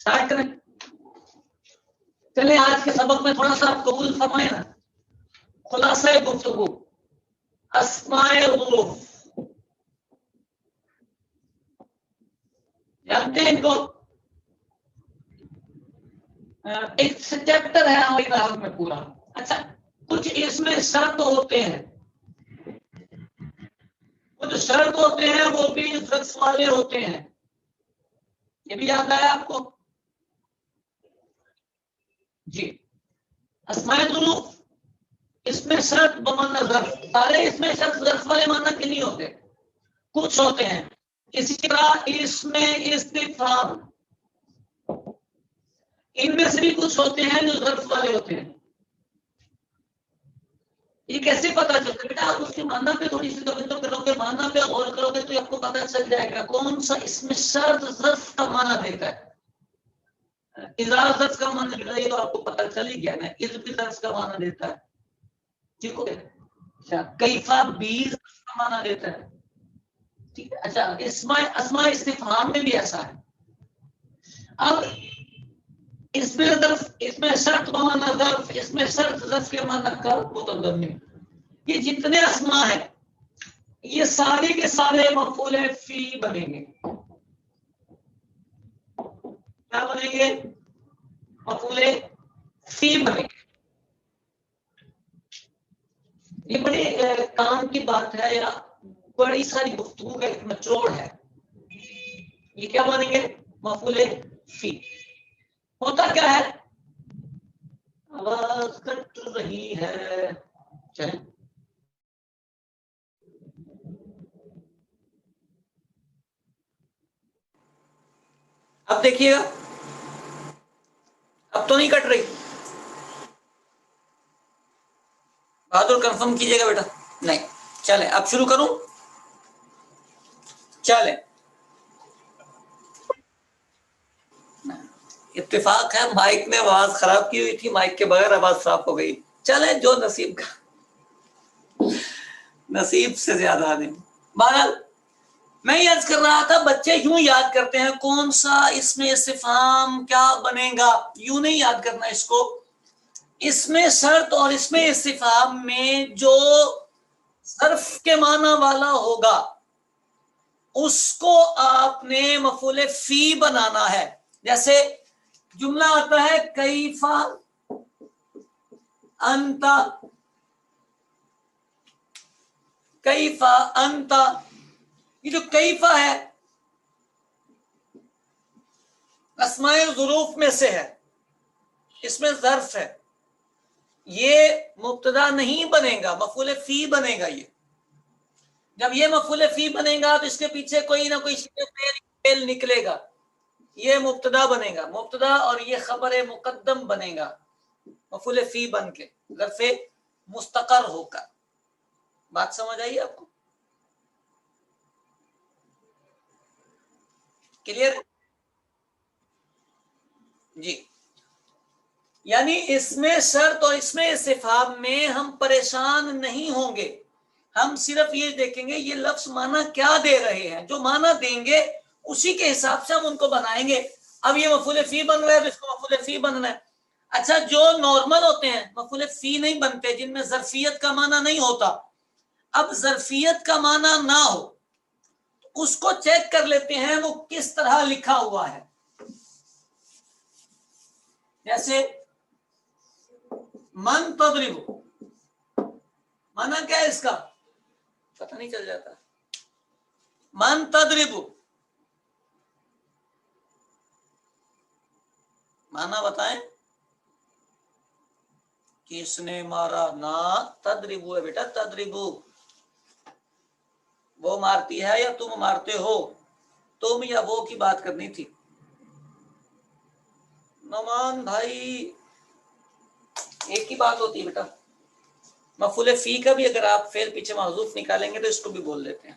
Start کریں. چلیں آج کے سبق میں تھوڑا سا قبول فرمائیں نا. خلاصہ گفتگو اسماء الحروف جانتے ہیں ان کو؟ ایک چیپٹر ہے ہماری کلاس میں پورا. اچھا کچھ اس میں شرط ہوتے ہیں، کچھ شرط ہوتے ہیں وہ بھی شرط والے ہوتے ہیں. یہ بھی یاد آیا آپ کو؟ جی اسماء الحروف اس میں شرط بمانا ظرف، سارے اس میں شرط ظرف والے معنی کے نہیں ہوتے، کچھ ہوتے ہیں. اسی طرح اس میں استفہام، ان میں سے بھی کچھ ہوتے ہیں جو ظرف والے ہوتے ہیں. یہ کیسے پتا چلتا ہے بیٹا؟ آپ اس کے معنی پہ تھوڑی سی توجہ کرو گے، معنی پہ غور کرو گے تو آپ کو پتا چل جائے گا کون سا اس میں شرط ظرف کا معنی دیتا ہے. اجازت کا معنی دیتا ہے، یہ تو آپ کو پتا چل ہی گیا نا. ظرف کا معنی دیتا ہے، ٹھیک ہو گیا. اچھا کیفا بھی ظرف کا معنی دیتا ہے، ٹھیک ہے. اچھا اسماء استفہام میں بھی ایسا ہے. اب اس میں ظرف، اس میں شرط بمانا ظرف، اس میں شرط ظرف کے معنی کا متضمن. یہ جتنے اسماء ہیں یہ سارے کے سارے مفعول فی بنیں گے. کیا بنیں گے؟ مفعول فی بنیں گے. یہ بڑے کام کی بات ہے یا بڑی ساری گفتگو کا ایک نچوڑ ہے. یہ کیا بنیں گے؟ مفعول فی. ہوتا کیا ہے؟ آواز کٹ رہی ہے. چلیں اب دیکھیے گا، اب تو نہیں کٹ رہی. بہادر کنفرم کیجیے گا بیٹا. نہیں چلیں اب شروع کروں. چلیں اتفاق ہے مائک نے آواز خراب کی ہوئی تھی، مائک کے بغیر آواز صاف ہو گئی. چلیں جو نصیب کا، نصیب سے زیادہ نہیں. بہرحال میں یاد کر رہا تھا بچے یوں یاد کرتے ہیں کون سا اس میں استفہام کیا بنے گا. یوں نہیں یاد کرنا اس کو. اس میں شرط اور اس میں استفہام میں جو ظرف کے معنی والا ہوگا اس کو آپ نے مفعول فی بنانا ہے. جیسے جملہ آتا ہے کیفا انتا، کیفا انتا. یہ جو کیفا ہے اسماء الظروف میں سے ہے، اس میں ظرف ہے. یہ مبتدا نہیں بنے گا، مفعول فی بنے گا. یہ جب یہ مفعول فی بنے گا تو اس کے پیچھے کوئی نہ کوئی فعل نکلے گا. یہ مبتدا بنے گا، مبتدا، اور یہ خبر مقدم بنے گا مفعول فی بن کے، ظرف مستقر ہو کر. بات سمجھ آئی آپ کو؟ کلیئر؟ جی یعنی اس میں شرط اور اس میں استفہام میں ہم پریشان نہیں ہوں گے. ہم صرف یہ دیکھیں گے یہ لفظ معنی کیا دے رہے ہیں، جو معنی دیں گے اسی کے حساب سے ہم ان کو بنائیں گے. اب یہ مفعول فی بن رہا ہے تو اس کو مفعول فی بننا ہے. اچھا جو نارمل ہوتے ہیں مفعول فی نہیں بنتے، جن میں ظرفیت کا معنی نہیں ہوتا. اب ظرفیت کا معنی نہ ہو تو اس کو چیک کر لیتے ہیں وہ کس طرح لکھا ہوا ہے. جیسے من تضرب، معنی کیا ہے اس کا؟ پتہ نہیں چل جاتا. من تضرب معنی بتائیں. کس نے مارا؟ نہ تضربو ہے بیٹا، تضربو. وہ مارتی ہے یا تم مارتے ہو؟ تم یا وہ کی بات کرنی تھی. نعمان بھائی ایک ہی بات ہوتی ہے بیٹا. مفعول فی کا بھی اگر آپ فعل پیچھے محذوف نکالیں گے تو اس کو بھی بول دیتے ہیں.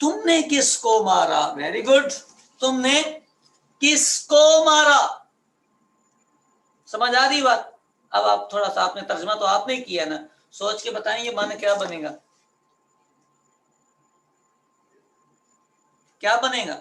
تم نے کس کو مارا؟ Very good. تم نے کس کو مارا؟ سمجھ آ رہی بات؟ اب آپ تھوڑا سا، آپ نے ترجمہ تو آپ نے کیا نا، سوچ کے بتائیں یہ معنی کیا بنے گا. کیا بنے گا؟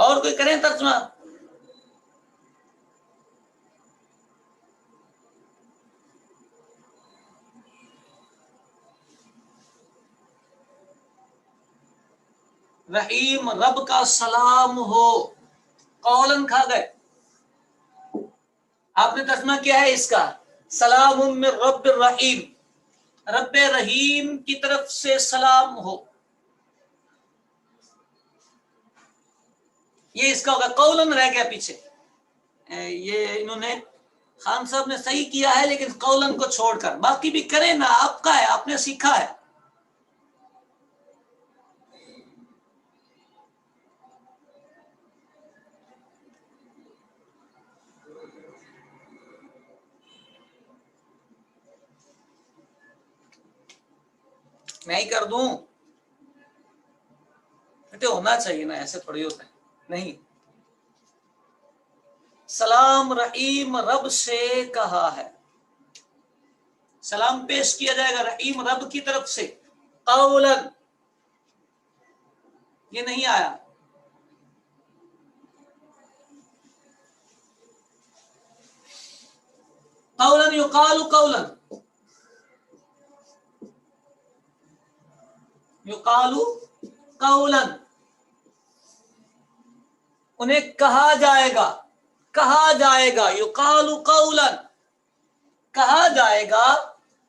اور کوئی کریں ترجمہ؟ رحیم رب کا سلام ہو، قولن کھا گئے. آپ نے ترجمہ کیا ہے اس کا؟ سلام من رب الرحیم، رب رحیم کی طرف سے سلام ہو. یہ اس کا ہوگا. قولن رہ گیا پیچھے. یہ انہوں نے خان صاحب نے صحیح کیا ہے، لیکن قولن کو چھوڑ کر باقی بھی کریں نا، آپ کا ہے، آپ نے سیکھا ہے. میں ہی کر دوں؟ بیٹے ہونا چاہیے نا، ایسے تھوڑی ہوتا ہے. نہیں، سلام رحیم رب سے کہا ہے. سلام پیش کیا جائے گا رحیم رب کی طرف سے. قولن یہ نہیں آیا. قولن یقال قولن، یقال قولن، انہیں کہا جائے گا، کہا جائے گا. یقال قولن، کہا جائے گا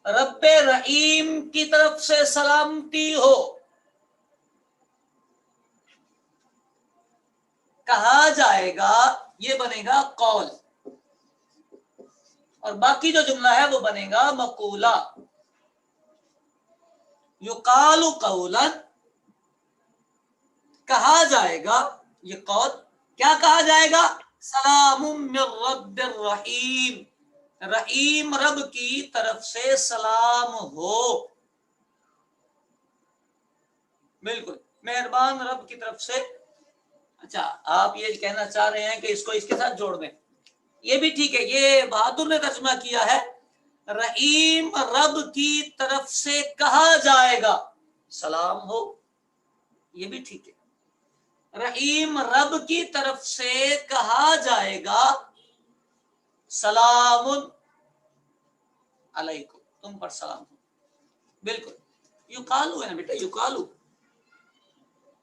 رب رحیم کی طرف سے سلامتی ہو. کہا جائے گا یہ بنے گا قول، اور باقی جو جملہ ہے وہ بنے گا مقولہ. یقال قولا، کہا جائے گا یہ قول. کیا کہا جائے گا؟ سلام من رب الرحیم، رحیم رب کی طرف سے سلام ہو. بالکل، مہربان رب کی طرف سے. اچھا، آپ یہ کہنا چاہ رہے ہیں کہ اس کو اس کے ساتھ جوڑ دیں، یہ بھی ٹھیک ہے. یہ بہادر نے ترجمہ کیا ہے رحیم رب کی طرف سے کہا جائے گا سلام ہو، یہ بھی ٹھیک ہے. رحیم رب کی طرف سے کہا جائے گا سلام علیکم، تم پر سلام ہو. بالکل. یقالو ہے نا بیٹا، یقالو،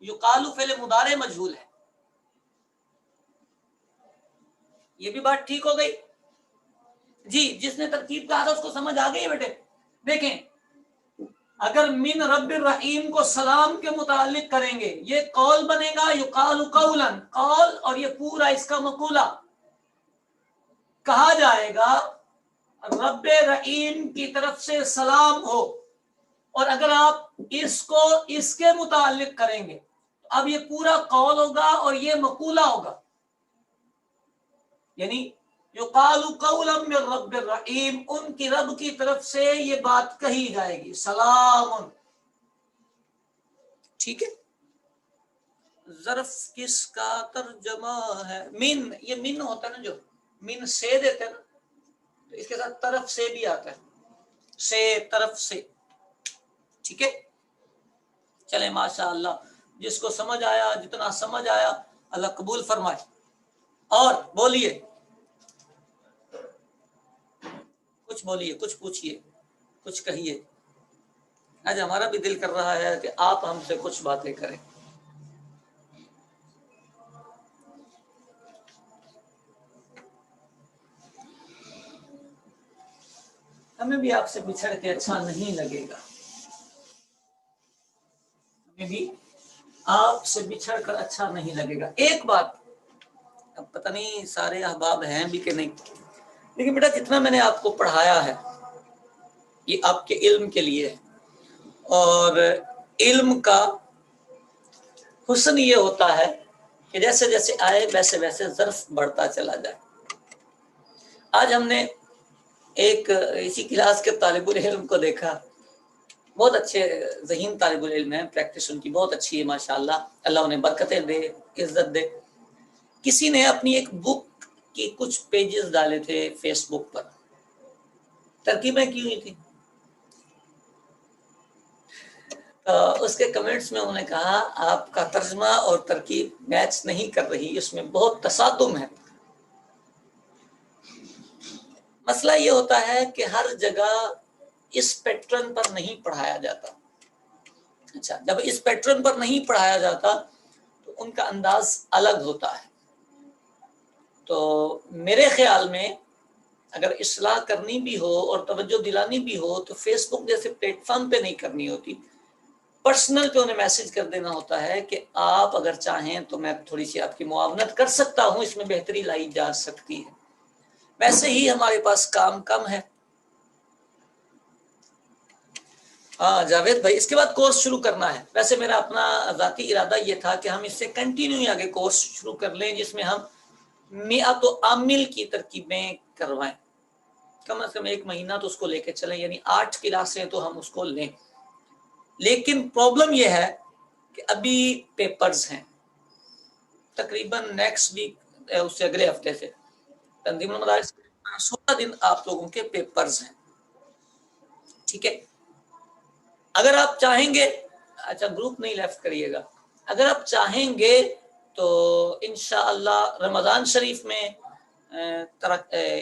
یقالو فعل مضارع مجہول ہے. یہ بھی بات ٹھیک ہو گئی. جی، جس نے ترکیب کہا تھا اس کو سمجھ آ گئی ہے بیٹے. دیکھیں، اگر من رب الرحیم کو سلام کے متعلق کریں گے، یہ قول بنے گا یقال قولا، قول، اور یہ پورا اس کا مقولہ. کہا جائے گا رب رحیم کی طرف سے سلام ہو، اور اگر آپ اس کو اس کے متعلق کریں گے تو اب یہ پورا قول ہوگا اور یہ مقولہ ہوگا. یعنی یقال قولا من رب الرحیم، ان کی رب کی طرف سے یہ بات کہی جائے گی سلام. ٹھیک ہے. ظرف کس کا ترجمہ ہے؟ من، یہ من ہوتا ہے نا، جو من سے دیتے ہیں نا، تو اس کے ساتھ طرف سے بھی آتا ہے، سے، طرف سے. ٹھیک ہے. چلے ماشاء اللہ، جس کو سمجھ آیا، جتنا سمجھ آیا اللہ قبول فرمائے. اور بولیے، کچھ بولیے، کچھ پوچھیے، کچھ کہیے. آج ہمارا بھی دل کر رہا ہے کہ آپ ہم سے کچھ باتیں کریں. ہمیں بھی آپ سے بچھڑ کے اچھا نہیں لگے گا، ہمیں بھی آپ سے بچھڑ کر اچھا نہیں لگے گا. ایک بات، اب پتہ نہیں سارے احباب ہیں بھی کہ نہیں، لیکن بیٹا جتنا میں نے آپ کو پڑھایا ہے یہ آپ کے علم کے لیے ہے، اور علم کا حسن یہ ہوتا ہے کہ جیسے جیسے آئے ویسے ویسے ظرف بڑھتا چلا جائے. آج ہم نے ایک اسی کلاس کے طالب العلم کو دیکھا، بہت اچھے ذہین طالب العلم ہیں، پریکٹس ان کی بہت اچھی ہے ماشاءاللہ، اللہ انہیں برکتیں دے، عزت دے. کسی نے اپنی ایک بک کی کچھ پیجز ڈالے تھے فیس بک پر، ترکیبیں کی ہوئی تھی. اس کے کمنٹس میں انہوں نے کہا آپ کا ترجمہ اور ترکیب میچ نہیں کر رہی، اس میں بہت تصادم ہے۔ مسئلہ یہ ہوتا ہے کہ ہر جگہ اس پیٹرن پر نہیں پڑھایا جاتا۔ اچھا، جب اس پیٹرن پر نہیں پڑھایا جاتا تو ان کا انداز الگ ہوتا ہے۔ تو میرے خیال میں اگر اصلاح کرنی بھی ہو اور توجہ دلانی بھی ہو تو فیس بک جیسے پلیٹ فارم پہ نہیں کرنی ہوتی، پرسنل پہ انہیں میسج کر دینا ہوتا ہے کہ آپ اگر چاہیں تو میں تھوڑی سی آپ کی معاونت کر سکتا ہوں، اس میں بہتری لائی جا سکتی ہے۔ ویسے ہی ہمارے پاس کام کم ہے۔ ہاں جاوید بھائی، اس کے بعد کورس شروع کرنا ہے۔ ویسے میرا اپنا ذاتی ارادہ یہ تھا کہ ہم اس سے کنٹینیو آگے کورس شروع کر لیں جس میں ہم مئات و عامل کی ترکیبیں کروائیں، کم از کم 1 مہینہ تو اس کو لے کے چلیں، یعنی 8 کلاسیں تو ہم اس کو لیں۔ لیکن پرابلم یہ ہے کہ ابھی پیپرز ہیں، تقریباً نیکسٹ ویک، اس سے اگلے ہفتے سے تنظیم المدارس 16 دن آپ لوگوں کے پیپرز ہیں، ٹھیک ہے۔ اگر آپ چاہیں گے، اچھا گروپ نہیں لیفٹ کریے گا، اگر آپ چاہیں گے تو انشاءاللہ رمضان شریف میں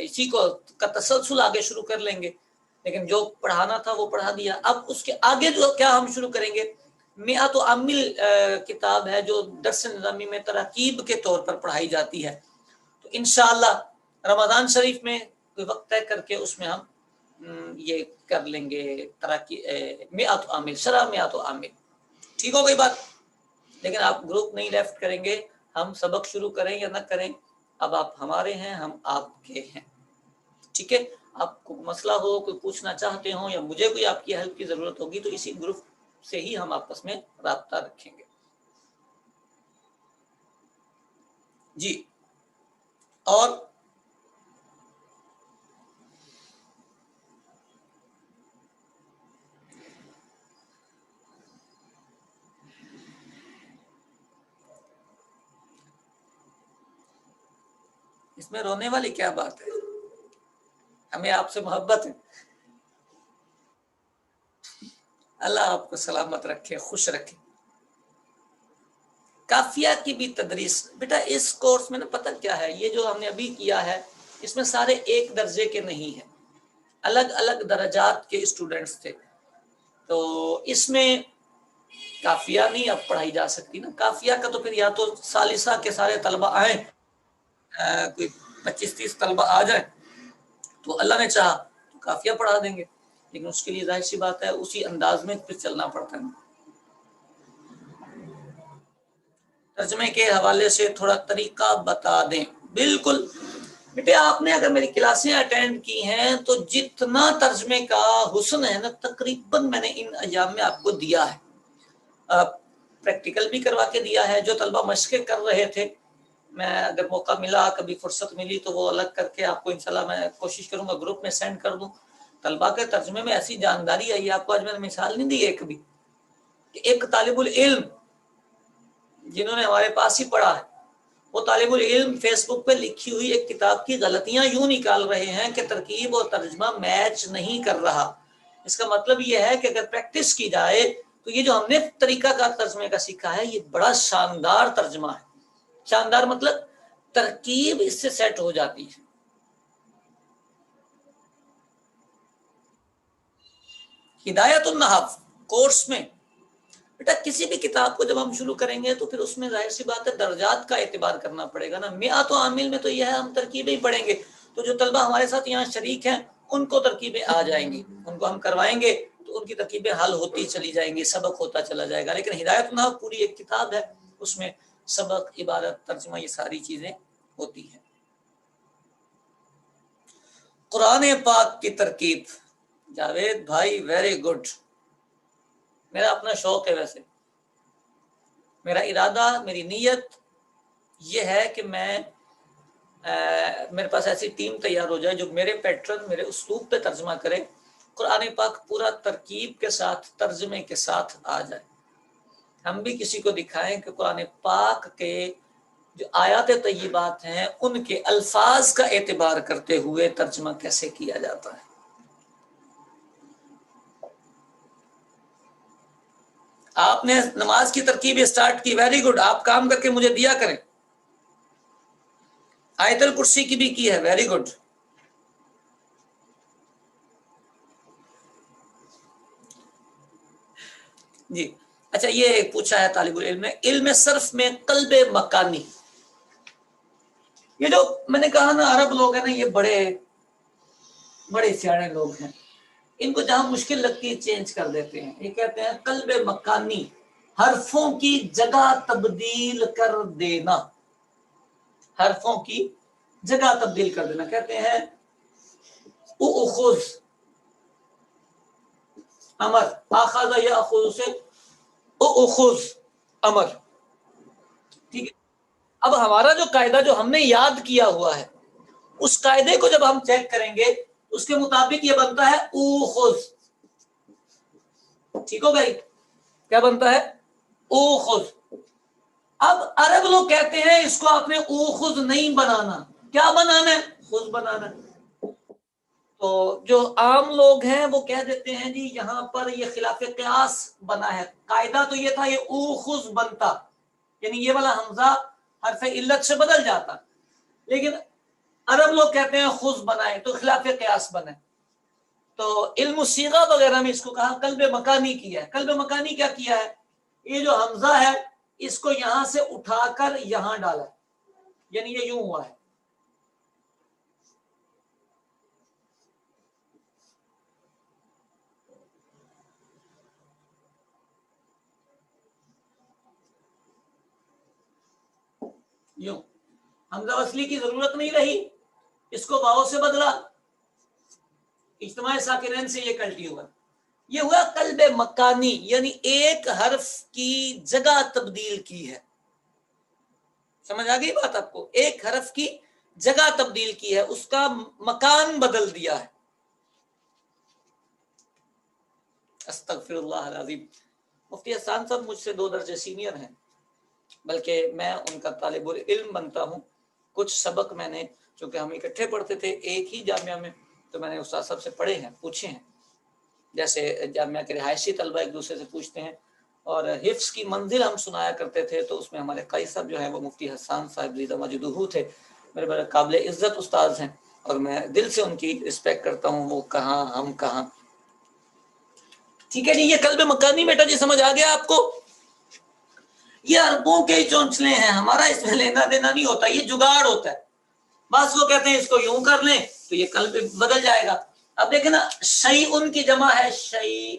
اسی کو کا تسلسل آگے شروع کر لیں گے، لیکن جو پڑھانا تھا وہ پڑھا دیا۔ اب اس کے آگے جو کیا ہم شروع کریں گے، مئات و عامل کتاب ہے جو درس نظامی میں تراکیب کے طور پر پڑھائی جاتی ہے، تو انشاءاللہ رمضان شریف میں کوئی وقت طے کر کے اس میں ہم یہ کر لیں گے مئات و عامل، شرح مئات و عامل، ٹھیک ہو گئی بات۔ لیکن آپ گروپ نہیں لیفٹ کریں گے، ہم سبق شروع کریں یا نہ کریں، اب آپ ہمارے ہیں، ہم آپ کے ہیں، ٹھیک ہے۔ آپ کو مسئلہ ہو، کوئی پوچھنا چاہتے ہوں یا مجھے کوئی آپ کی ہیلپ کی ضرورت ہوگی تو اسی گروپ سے ہی ہم آپس میں رابطہ رکھیں گے۔ جی، اور اس میں رونے والی کیا بات ہے؟ ہمیں آپ سے محبت ہے۔ اللہ آپ کو سلامت رکھے، خوش رکھے۔ کافیہ کی بھی تدریس بیٹا اس کورس میں نا پتہ کیا ہے، یہ جو ہم نے ابھی کیا ہے اس میں سارے ایک درجے کے نہیں ہیں، الگ الگ درجات کے اسٹوڈنٹس تھے، تو اس میں کافیہ نہیں اب پڑھائی جا سکتی نا۔ کافیہ کا تو پھر یا تو ثالثہ کے سارے طلبہ آئیں، کوئی 25-30 طلبہ آ جائیں تو اللہ نے چاہا تو کافیہ پڑھا دیں گے، لیکن اس کے لیے ظاہر سی بات ہے اسی انداز میں پھر چلنا پڑتا ہے۔ ترجمے کے حوالے سے تھوڑا طریقہ بتا دیں۔ بالکل بیٹے، آپ نے اگر میری کلاسیں اٹینڈ کی ہیں تو جتنا ترجمے کا حسن ہے نا تقریباً میں نے ان ایام میں آپ کو دیا ہے، پریکٹیکل بھی کروا کے دیا ہے۔ جو طلبہ مشقیں کر رہے تھے، میں اگر موقع ملا، کبھی فرصت ملی تو وہ الگ کر کے آپ کو انشاءاللہ میں کوشش کروں گا گروپ میں سینڈ کر دوں۔ طلبہ کے ترجمے میں ایسی جانداری آئی، آپ کو آج میں نے مثال نہیں دی ہے کبھی، کہ ایک طالب العلم جنہوں نے ہمارے پاس ہی پڑھا ہے، وہ طالب العلم فیس بک پہ لکھی ہوئی ایک کتاب کی غلطیاں یوں نکال رہے ہیں کہ ترکیب اور ترجمہ میچ نہیں کر رہا۔ اس کا مطلب یہ ہے کہ اگر پریکٹس کی جائے تو یہ جو ہم نے طریقہ کا ترجمے کا سیکھا ہے یہ بڑا شاندار ترجمہ ہے۔ شاندار مطلب ترکیب اس سے سیٹ ہو جاتی ہے۔ ہدایت النحو کورس میں بیٹا کسی بھی کتاب کو جب ہم شروع کریں گے تو پھر اس میں ظاہر سی بات ہے درجات کا اعتبار کرنا پڑے گا نا۔ مئات و عامل میں تو یہ ہے ہم ترکیبیں ہی پڑھیں گے، تو جو طلبہ ہمارے ساتھ یہاں شریک ہیں ان کو ترکیبیں آ جائیں گی، ان کو ہم کروائیں گے تو ان کی ترکیبیں حل ہوتی چلی جائیں گی، سبق ہوتا چلا جائے گا۔ لیکن ہدایت النحو پوری ایک کتاب ہے، اس میں سبق، عبارت، ترجمہ، یہ ساری چیزیں ہوتی ہیں۔ قرآن پاک کی ترکیب، جاوید بھائی ویری گڈ، میرا اپنا شوق ہے۔ ویسے میرا ارادہ، میری نیت یہ ہے کہ میرے پاس ایسی ٹیم تیار ہو جائے جو میرے پیٹرن، میرے اسلوب پہ ترجمہ کرے، قرآن پاک پورا ترکیب کے ساتھ، ترجمے کے ساتھ آ جائے۔ ہم بھی کسی کو دکھائیں کہ قرآن پاک کے جو آیات طیبات ہیں ان کے الفاظ کا اعتبار کرتے ہوئے ترجمہ کیسے کیا جاتا ہے۔ آپ نے نماز کی ترکیب اسٹارٹ کی، ویری گڈ، آپ کام کر کے مجھے دیا کریں. آیت الکرسی کی بھی کی ہے، ویری گڈ. جی اچھا، یہ پوچھا ہے طالب العلم نے، علم صرف میں قلب مکانی. یہ جو میں نے کہا نا عرب لوگ ہیں نا، یہ بڑے بڑے سیاڑے لوگ ہیں. ان کو جہاں مشکل لگتی ہے چینج کر دیتے ہیں. یہ کہتے ہیں قلب مکانی، حرفوں کی جگہ تبدیل کر دینا. حرفوں کی جگہ تبدیل کر دینا. کہتے ہیں اخذ امر، آخذ یا اخذ سے اخذ امر. ٹھیک ہے. اب ہمارا جو قاعدہ جو ہم نے یاد کیا ہوا ہے، اس قاعدے کو جب ہم چیک کریں گے اس کے مطابق یہ بنتا ہے اوخذ. ٹھیک ہو گئی؟ کیا بنتا ہے؟ اوخذ. اب عرب لوگ کہتے ہیں اس کو آپ نے اوخذ نہیں بنانا. کیا بنانا ہے؟ خذ بنانا. تو جو عام لوگ ہیں وہ کہہ دیتے ہیں جی یہاں پر یہ خلاف قیاس بنا ہے. قاعدہ تو یہ تھا یہ اوخذ بنتا، یعنی یہ والا حمزہ حرف علت سے بدل جاتا، لیکن عرب لوگ کہتے ہیں خذ بنائے تو خلاف قیاس بنے. تو علم الصیغہ وغیرہ میں اس کو کہا قلب مکانی کیا ہے. قلب مکانی کیا کیا ہے؟ یہ جو حمزہ ہے اس کو یہاں سے اٹھا کر یہاں ڈالا، یعنی یہ یوں ہوا ہے. یوں حمزہ وصلی کی ضرورت نہیں رہی، اس کو واو سے بدلا، اجتماع ساکنین سے یہ کلٹی ہوا. یہ ہوا قلب مکانی، یعنی ایک حرف کی جگہ تبدیل کی ہے. سمجھ آ گئی بات آپ کو؟ ایک حرف کی جگہ تبدیل کی ہے، اس کا مکان بدل دیا ہے. استغفر اللہ العظیم. مفتی حسان صاحب مجھ سے 2 درجے سینئر ہیں، بلکہ میں ان کا طالب علم بنتا ہوں. کچھ سبق میں نے، چونکہ ہم اکٹھے پڑھتے تھے ایک ہی جامعہ میں، تو میں نے استاد صاحب سے پڑھے ہیں، پوچھے ہیں. جیسے جامعہ کے رہائشی طلبہ ایک دوسرے سے پوچھتے ہیں، اور حفظ کی منزل ہم سنایا کرتے تھے. تو اس میں ہمارے قاری صاحب جو ہیں وہ مفتی حسان صاحب زیدہ مجدہو تھے، میرے بڑے قابل عزت استاذ ہیں، اور میں دل سے ان کی رسپیکٹ کرتا ہوں. وہ کہاں ہم کہاں. ٹھیک ہے جی. یہ قلب مکانی بیٹا جی سمجھ آ گیا آپ کو؟ یہ عربوں کے چونچلے ہیں، ہمارا اس میں لینا دینا نہیں ہوتا، یہ جگاڑ ہوتا ہے. بس وہ کہتے ہیں اس کو یوں کر لیں تو یہ قلب بدل جائے گا. اب دیکھیں نا، شیء کی جمع ہے شیء،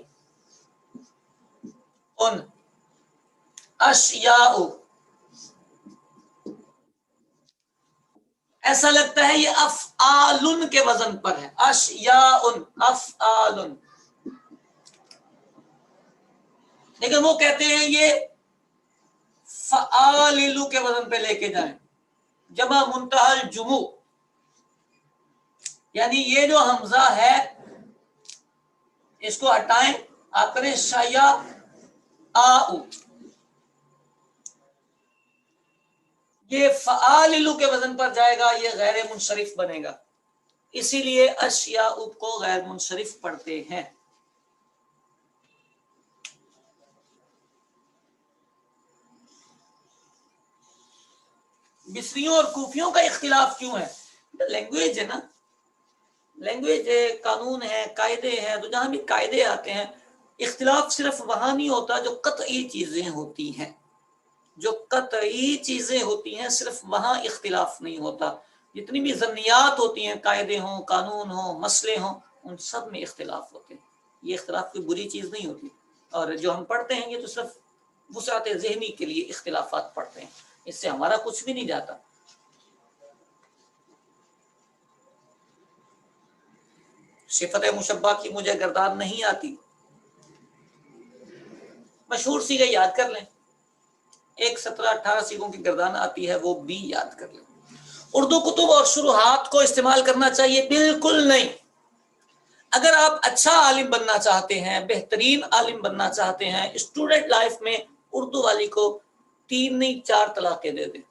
اشیاء. ایسا لگتا ہے یہ افعال کے وزن پر ہے، اشیاء افعال، لیکن وہ کہتے ہیں یہ فعاللو کے وزن پہ لے کے جائیں، جمع منتہی الجموع. یعنی یہ جو حمزہ ہے اس کو ہٹائیں، آپ کریں شیا آؤ، یہ فعاللو کے وزن پر جائے گا، یہ غیر منصرف بنے گا. اسی لیے اشیاء کو غیر منصرف پڑھتے ہیں. بصریوں اور کوفیوں کا اختلاف کیوں ہے؟ لینگویج ہے نا، لینگویج ہے، قانون ہے، قاعدے ہیں. تو جہاں بھی قاعدے آتے ہیں اختلاف صرف وہاں نہیں ہوتا جو قطعی چیزیں ہوتی ہیں. جو قطعی چیزیں ہوتی ہیں صرف وہاں اختلاف نہیں ہوتا. جتنی بھی ضمنیات ہوتی ہیں، قاعدے ہوں، قانون ہوں، مسئلے ہوں، ان سب میں اختلاف ہوتے ہیں. یہ اختلاف کوئی بری چیز نہیں ہوتی. اور جو ہم پڑھتے ہیں یہ تو صرف وسعت ذہنی کے لیے اختلافات پڑھتے ہیں، اس سے ہمارا کچھ بھی نہیں جاتا. صفت مشبہ کی مجھے گردان نہیں آتی، مشہور سیغے یاد کر لیں. ایک 17-18 سیغوں کی گردان آتی ہے، وہ بھی یاد کر لیں. اردو کتب اور شروحات کو استعمال کرنا چاہیے؟ بالکل نہیں. اگر آپ اچھا عالم بننا چاہتے ہیں، بہترین عالم بننا چاہتے ہیں، اسٹوڈنٹ لائف میں اردو والی کو 3 نہیں 4 طلاقیں دے دیں.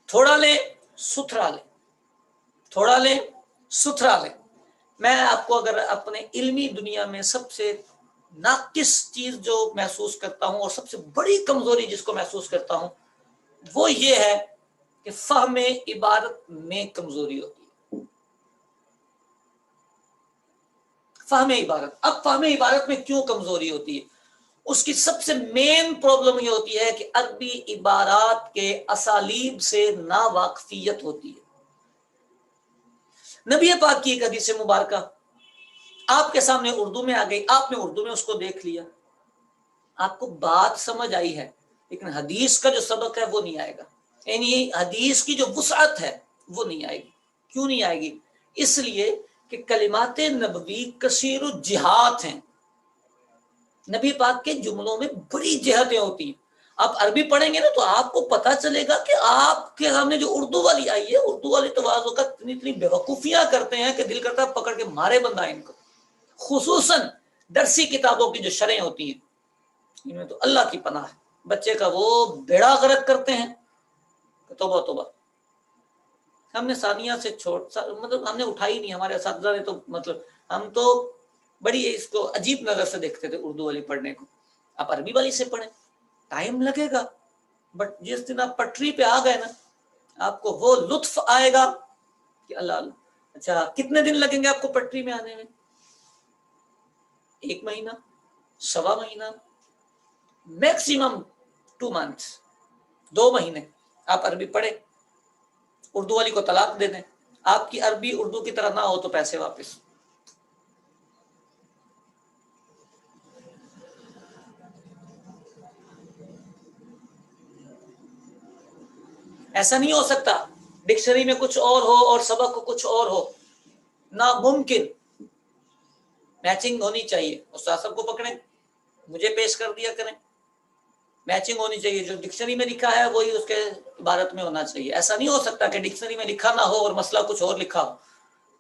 تھوڑا لیں ستھرا لیں، تھوڑا لیں ستھرا لیں. میں آپ کو اگر اپنے علمی دنیا میں سب سے ناقص چیز جو محسوس کرتا ہوں اور سب سے بڑی کمزوری جس کو محسوس کرتا ہوں وہ یہ ہے کہ فہم عبارت میں کمزوری ہوتی ہے. فہم عبارت، اب فہم عبارت میں کیوں کمزوری ہوتی ہے؟ اس کی سب سے مین پرابلم یہ ہوتی ہے کہ عربی عبارات کے اسالیب سے ناواقفیت ہوتی ہے. نبی پاک کی ایک حدیث مبارکہ آپ کے سامنے اردو میں آ گئی، آپ نے اردو میں اس کو دیکھ لیا، آپ کو بات سمجھ آئی ہے، لیکن حدیث کا جو سبق ہے وہ نہیں آئے گا. یعنی حدیث کی جو وسعت ہے وہ نہیں آئے گی. کیوں نہیں آئے گی؟ اس لیے کہ کلمات نبوی کثیر الجہات ہیں. نبی پاک کے جملوں میں بڑی جہتیں ہوتی ہیں. آپ عربی پڑھیں گے نا تو آپ کو پتا چلے گا کہ آپ کے سامنے جو اردو والی آئی ہے، اردو والی تو بعض اوقات اتنی بیوقوفیاں کرتے ہیں کہ دل کرتا ہے پکڑ کے مارے بندہ ان کو. خصوصاً درسی کتابوں کی جو شرح ہوتی ہیں ان میں تو اللہ کی پناہ ہے، بچے کا وہ بیڑا غرق کرتے ہیں. توبہ توبہ. ہم نے ثانیہ سے مطلب ہم نے اٹھائی نہیں، ہمارے اساتذہ نے تو مطلب ہم تو بڑی اس کو عجیب نظر سے دیکھتے تھے اردو والی پڑھنے کو. آپ عربی والی سے پڑھیں، ٹائم لگے گا، بٹ جس دن آپ پٹری پہ آ گئے نا آپ کو وہ لطف آئے گا کہ اللہ اللہ. اچھا کتنے دن لگیں گے آپ کو پٹری میں آنے میں؟ 1 مہینہ، 1.25 مہینہ، میکسیمم 2 months، 2 مہینے. آپ عربی پڑھیں، اردو والی کو طلاق دے دیں. آپ کی عربی اردو کی طرح نہ ہو تو پیسے واپس. ایسا نہیں ہو سکتا، ڈکشنری میں کچھ اور ہو اور سبق کچھ اور ہو، ناممکن. میچنگ ہونی چاہیے. استاد صاحب کو پکڑیں، مجھے پیش کر دیا کریں. میچنگ ہونی چاہیے، جو ڈکشنری میں لکھا ہے وہی اس کے عبارت میں ہونا چاہیے. ایسا نہیں ہو سکتا کہ ڈکشنری میں لکھا نہ ہو اور مسئلہ کچھ اور لکھا ہو.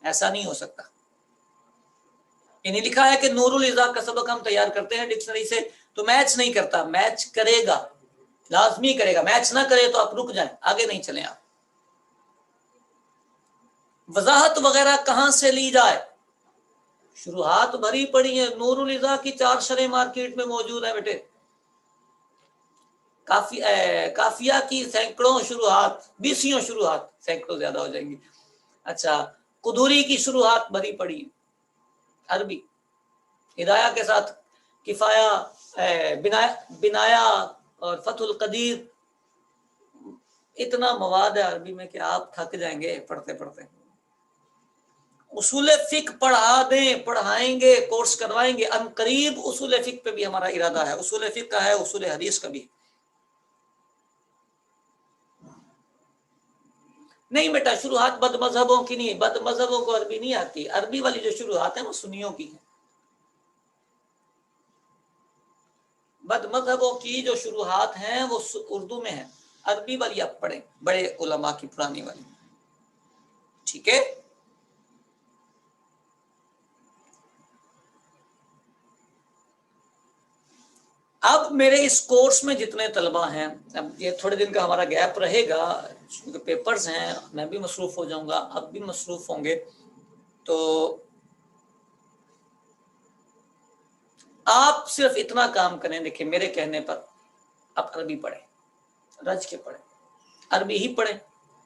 ایسا نہیں ہو سکتا. یعنی لکھا ہے کہ نور الاضاء کا سبق ہم تیار کرتے ہیں ڈکشنری سے تو میچ نہیں کرتا. میچ کرے گا، لازمی کرے گا. میچ نہ کرے تو آپ رک جائیں، آگے نہیں چلیں. آپ وضاحت وغیرہ کہاں سے لی جائے؟ شروحات بھری پڑی ہیں. نور الاضاء کی 4 شرح مارکیٹ میں موجود ہیں بیٹے. کافیہ کی سینکڑوں شروحات، 20 شروحات، سینکڑوں زیادہ ہو جائیں گی. اچھا قدوری کی شروحات بھری پڑی عربی، ہدایہ کے ساتھ کفایہ، بنایا اور فتح القدیر. اتنا مواد ہے عربی میں کہ آپ تھک جائیں گے پڑھتے پڑھتے. اصول فقہ پڑھا دیں، پڑھائیں گے، کورس کروائیں گے. ان قریب اصول فقہ پہ بھی ہمارا ارادہ ہے. اصول فقہ کا ہے، اصول حدیث کا بھی. نہیں بیٹا شروحات بد مذہبوں کی نہیں، بد مذہبوں کو عربی نہیں آتی. عربی والی جو شروحات ہیں وہ سنیوں کی ہیں. بد مذہبوں کی جو شروحات ہیں وہ اردو میں ہیں. عربی والی آپ پڑھیں، بڑے علماء کی پرانی والی. ٹھیک ہے. اب میرے اس کورس میں جتنے طلبہ ہیں، اب یہ تھوڑے دن کا ہمارا گیپ رہے گا کیونکہ پیپرز ہیں، میں بھی مصروف ہو جاؤں گا، اب بھی مصروف ہوں گے. تو آپ صرف اتنا کام کریں، دیکھیں میرے کہنے پر آپ عربی پڑھیں، رج کے پڑھیں. عربی ہی پڑھیں،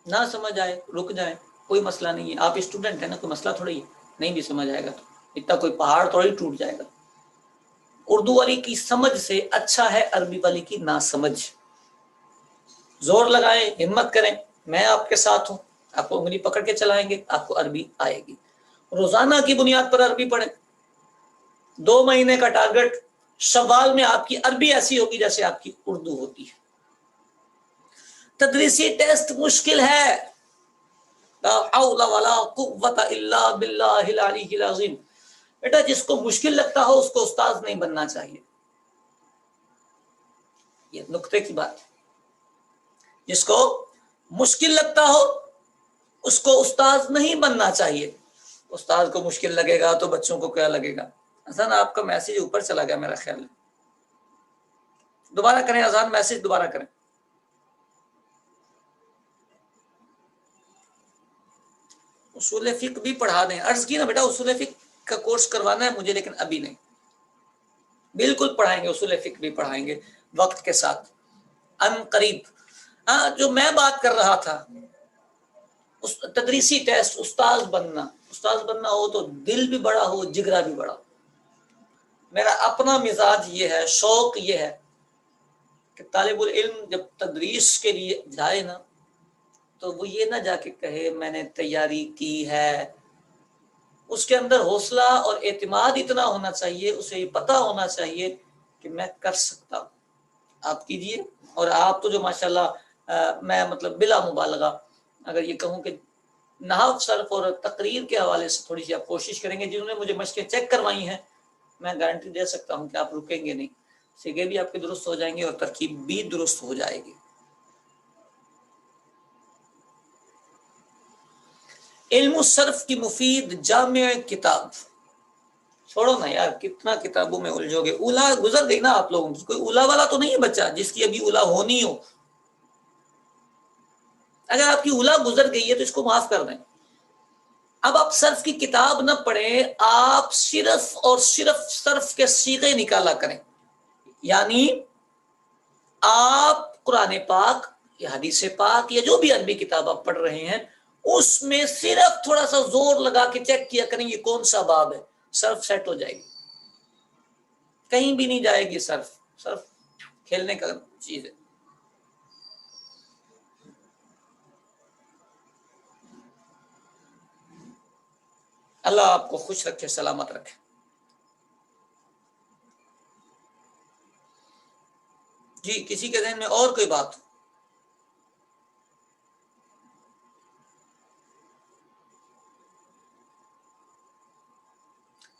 نہ سمجھ آئے رک جائیں، کوئی مسئلہ نہیں ہے. آپ اسٹوڈنٹ ہیں نا، کوئی مسئلہ تھوڑی ہے. نہیں بھی سمجھ آئے گا تو اتنا کوئی پہاڑ تھوڑی ٹوٹ جائے گا. اردو والی کی سمجھ سے اچھا ہے عربی والی کی نہ سمجھ. زور لگائیں، ہمت کریں، میں آپ کے ساتھ ہوں. آپ کو انگلی پکڑ کے چلائیں گے، آپ کو عربی آئے گی. روزانہ کی بنیاد پر عربی پڑھیں. 2 مہینے کا ٹارگٹ. شوال میں آپ کی عربی ایسی ہوگی جیسے آپ کی اردو ہوتی ہے. تدریسی ٹیسٹ مشکل ہے. لا حول ولا قوت الا باللہ العلی العظیم. بیٹا جس کو مشکل لگتا ہو اس کو استاد نہیں بننا چاہیے. یہ نقطے کی بات ہے. جس کو مشکل لگتا ہو اس کو استاد نہیں بننا چاہیے. استاد کو مشکل لگے گا تو بچوں کو کیا لگے گا؟ اذان آپ کا میسج اوپر چلا گیا میرا خیال ہے. دوبارہ کریں اذان، میسج دوبارہ کریں. اصول فقہ بھی پڑھا دیں. عرض کی نا بیٹا اصول فقہ کا کورس کروانا ہے مجھے، لیکن ابھی نہیں. بالکل پڑھائیں گے، اصول فقہ بھی پڑھائیں گے وقت کے ساتھ ان قریب. ہاں جو میں بات کر رہا تھا تدریسی ٹیسٹ، استاذ بننا ہو تو دل بھی بڑا ہو، جگرا بھی بڑا ہو. میرا اپنا مزاج یہ ہے، شوق یہ ہے کہ طالب العلم جب تدریس کے لیے جائے نا تو وہ یہ نہ جا کے کہے میں نے تیاری کی ہے. اس کے اندر حوصلہ اور اعتماد اتنا ہونا چاہیے، اسے یہ پتہ ہونا چاہیے کہ میں کر سکتا ہوں. آپ کیجئے. اور آپ تو جو ماشاءاللہ میں مطلب بلا مبالغہ اگر یہ کہوں کہ نحو، صرف اور تقریر کے حوالے سے تھوڑی سی آپ کوشش کریں گے، جنہوں نے مجھے مشقیں چیک کروائی ہیں میں گارنٹی دے سکتا ہوں کہ آپ رکیں گے نہیں، سیگے بھی آپ کے درست ہو جائیں گے اور ترکیب بھی درست ہو جائے گی. علم الصرف کی مفید جامع کتاب. چھوڑو نا یار، کتنا کتابوں میں الجھو گے. اولا گزر گئی نا آپ لوگوں کی، کوئی اولا والا تو نہیں ہے بچہ جس کی ابھی اولا ہونی ہو. اگر آپ کی اولا گزر گئی ہے تو اس کو معاف کر دیں. اب آپ صرف کی کتاب نہ پڑھیں، آپ صرف اور صرف صرف کے صیغے نکالا کریں. یعنی آپ قرآن پاک یا حدیث پاک یا جو بھی عربی کتاب آپ پڑھ رہے ہیں اس میں صرف تھوڑا سا زور لگا کے چیک کیا کریں یہ کون سا باب ہے، صرف سیٹ ہو جائے گی. کہیں بھی نہیں جائے گی. صرف کھیلنے کا چیز ہے. اللہ آپ کو خوش رکھے، سلامت رکھے. جی کسی کے ذہن میں اور کوئی بات؟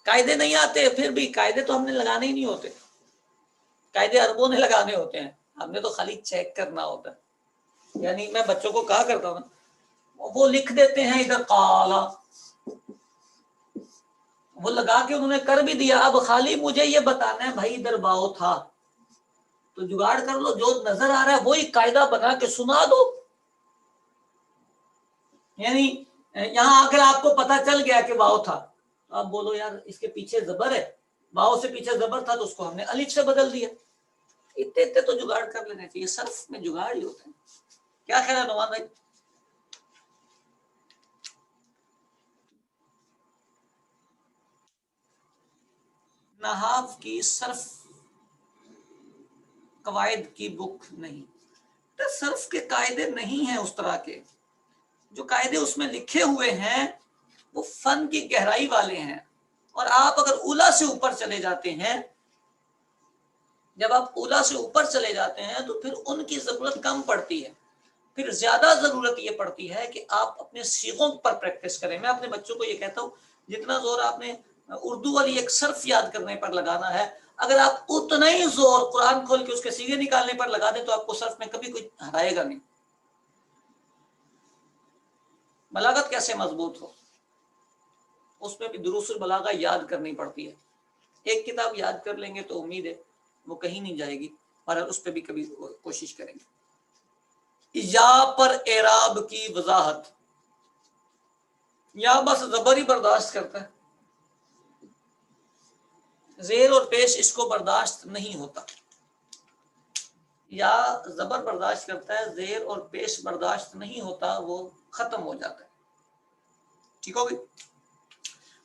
قاعدے نہیں آتے، پھر بھی قاعدے تو ہم نے لگانے ہی نہیں ہوتے. قاعدے اربوں نے لگانے ہوتے ہیں، ہم نے تو خالی چیک کرنا ہوتا ہے. یعنی میں بچوں کو کہا کرتا ہوں وہ لکھ دیتے ہیں ادھر قالا، وہ لگا کے انہوں نے کر بھی دیا، اب خالی مجھے یہ بتانا ہے بھائی ادھر باؤ تھا، تو جگاڑ کر لو، جو نظر آ رہا ہے وہی قاعدہ بنا کے سنا دو. یعنی یہاں آ کر آپ کو پتا چل گیا کہ واؤ تھا تو آپ بولو یار اس کے پیچھے زبر ہے، واؤ سے پیچھے زبر تھا تو اس کو ہم نے الف سے بدل دیا. اتنے تو جگاڑ کر لینے چاہیے، صرف میں جگاڑ ہی ہوتے ہیں. کیا خیال ہے نعمان بھائی؟ نحاف کی صرف قواعد کی بک نہیں، صرف کے قاعدے نہیں ہیں اس طرح کے. جو قاعدے اس میں لکھے ہوئے ہیں وہ فن کی گہرائی والے ہیں. اور آپ اگر اولا سے اوپر چلے جاتے ہیں، جب آپ اولا سے اوپر چلے جاتے ہیں تو پھر ان کی ضرورت کم پڑتی ہے. پھر زیادہ ضرورت یہ پڑتی ہے کہ آپ اپنے صیغوں پر پریکٹس کریں. میں اپنے بچوں کو یہ کہتا ہوں جتنا زور آپ نے اردو والی ایک صرف یاد کرنے پر لگانا ہے، اگر آپ اتنا ہی زور قرآن کھول کے اس کے صیغے نکالنے پر لگا دیں تو آپ کو صرف میں کبھی کوئی ہرائے گا نہیں. بلاغت کیسے مضبوط ہو، اس میں بھی دروس البلاغہ یاد کرنی پڑتی ہے. ایک کتاب یاد کر لیں گے تو امید ہے وہ کہیں نہیں جائے گی، اور اس پہ بھی کبھی کوشش کریں گے. یا پر اعراب کی وضاحت. یا بس زبر ہی برداشت کرتا ہے، زیر اور پیش اس کو برداشت نہیں ہوتا. یا زبر برداشت کرتا ہے، زیر اور پیش برداشت نہیں ہوتا، وہ ختم ہو جاتا ہے. ٹھیک ہوگی.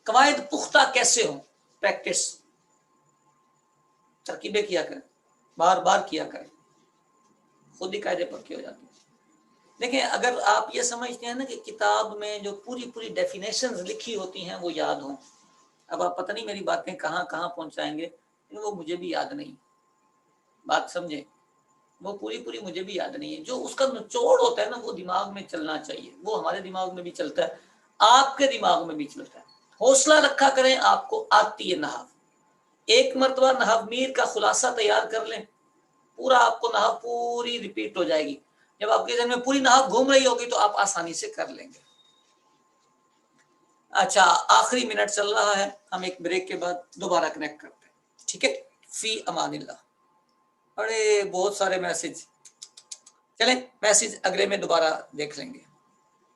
قواعد پختہ کیسے ہوں؟ پریکٹس، ترکیبیں کیا کریں، بار بار کیا کریں، خود ہی قاعدے پکے ہو جاتے ہیں. دیکھیں اگر آپ یہ سمجھتے ہیں نا کہ کتاب میں جو پوری ڈیفینیشنز لکھی ہوتی ہیں وہ یاد ہوں، اب آپ پتہ نہیں میری باتیں کہاں کہاں پہنچائیں گے، وہ مجھے بھی یاد نہیں. بات سمجھیں، وہ پوری مجھے بھی یاد نہیں ہے. جو اس کا نچوڑ ہوتا ہے نا وہ دماغ میں چلنا چاہیے. وہ ہمارے دماغ میں بھی چلتا ہے، آپ کے دماغ میں بھی چلتا ہے. حوصلہ رکھا کریں، آپ کو آتی ہے نحو. ایک مرتبہ نحو میر کا خلاصہ تیار کر لیں، پورا آپ کو نحو پوری ریپیٹ ہو جائے گی. جب آپ کے ذہن میں پوری نحو گھوم رہی ہوگی تو آپ آسانی سے کر لیں گے. اچھا آخری منٹ چل رہا ہے، ہم ایک بریک کے بعد دوبارہ کنیکٹ کرتے ہیں. ٹھیک ہے، فی امان اللہ. بہت سارے میسج، چلیں میسج اگلے میں دوبارہ دیکھ لیں گے.